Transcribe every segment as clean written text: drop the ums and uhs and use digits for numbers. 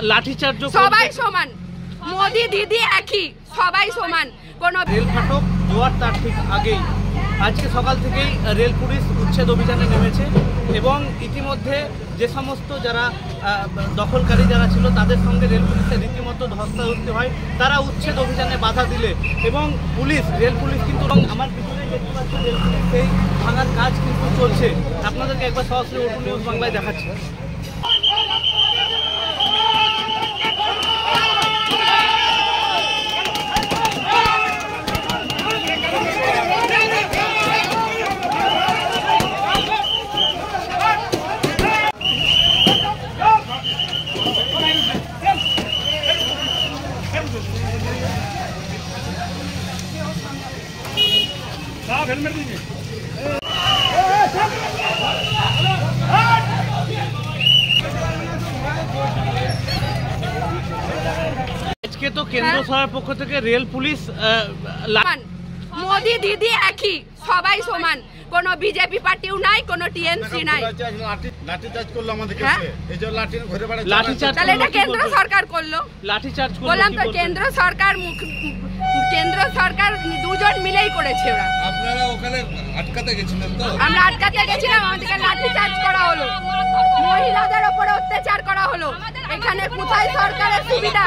লাঠিচার্জ সবাই সমান, মোদি দিদি একই, সবাই সমান। কোন রেল ফাটক জোয়ার তার ঠিক আগেই আজকে সকাল থেকেই রেল পুলিশ উচ্ছেদ অভিযানে নেমেছে এবং ইতিমধ্যে যে সমস্ত যারা দখলকারী যারা ছিল তাদের সঙ্গে রেল পুলিশের রীতিমতো ধস্তাধস্তি হয়। তারা উচ্ছেদ অভিযানে বাধা দিলে এবং রেল পুলিশ কিন্তু আমার পিছনে দেখতে পাচ্ছি রেল পুলিশ সেই ভাঙার কাজ কিন্তু চলছে। আপনাদেরকে একবার সরাসরি ওটু নিউজ বাংলায় দেখাচ্ছি। আজকে তো কেন্দ্র সরকারের পক্ষ থেকে রেল পুলিশ মোদি দিদি একই, সবাই সমান। কোন বিজেপি পার্টিও নাই, কোন টিএমসি নাই। লাঠিচার্জ করলো আমাদের কাছে, এই যে লাঠি ঘুরে বেড়াচ্ছে। লাঠিচার্জ তাহলে এটা কেন্দ্র সরকার করলো। লাঠিচার্জ করলো বললাম তো কেন্দ্র সরকার দুজন মিলেই করেছে ওরা। আপনারা ওখানে আটকাতে গেছিলেন তো? আমরা আটকাতে গেছিলাম, আমাদেরকে লাঠিচার্জ করা হলো, মহিলাদের উপরে অত্যাচার করা হলো। এখানে কোথায় সরকারের সুবিধা?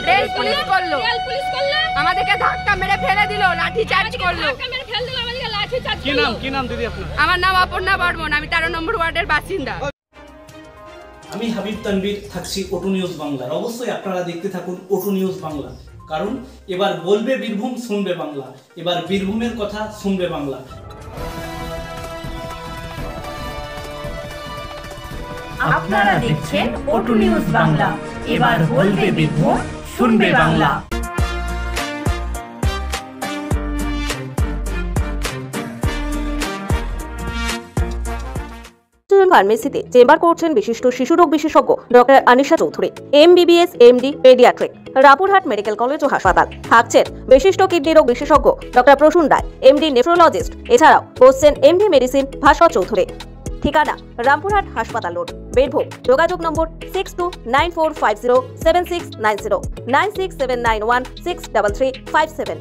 রেল পুলিশ করলো, আমাদেরকে ধাক্কা মেরে ফেলে দিল, লাঠিচার্জ করলো। কি নাম দিদি আপনার? আমার নাম অপর্ণা বর্মন, আমি 13 নম্বর ওয়ার্ডের বাসিন্দা। আমি হাবিব তানভীর, থাকছি ওটু নিউজ বাংলার। অবশ্যই আপনারা দেখতে থাকুন ওটু নিউজ বাংলা, কারণ এবার বলবে বীরভূম, শুনবে বাংলা। এবার বীরভূমের কথা শুনবে বাংলা। আপনারা দেখছেন ওটু নিউজ বাংলা, এবার বলবে বীরভূম, শুনবে বাংলা। ফার্মেসিতে চেম্বার করছেন বিশিষ্ট শিশুরোগ বিশেষজ্ঞ doctor Anisha Chowdhury, MBBS MD paediatric, Rampurhat medical college ও হাসপাতাল। থাকছেন বিশিষ্ট কিডনি রোগ বিশেষজ্ঞ doctor Prasun Roy, MD nephrologist. এছাড়াও বসছেন MD মেডিসিন ভাস্কর চৌধুরী। ঠিকানা রামপুরহাট হাসপাতাল রোড, বীরভূম। যোগাযোগ নম্বর 6294507690, 9679163357।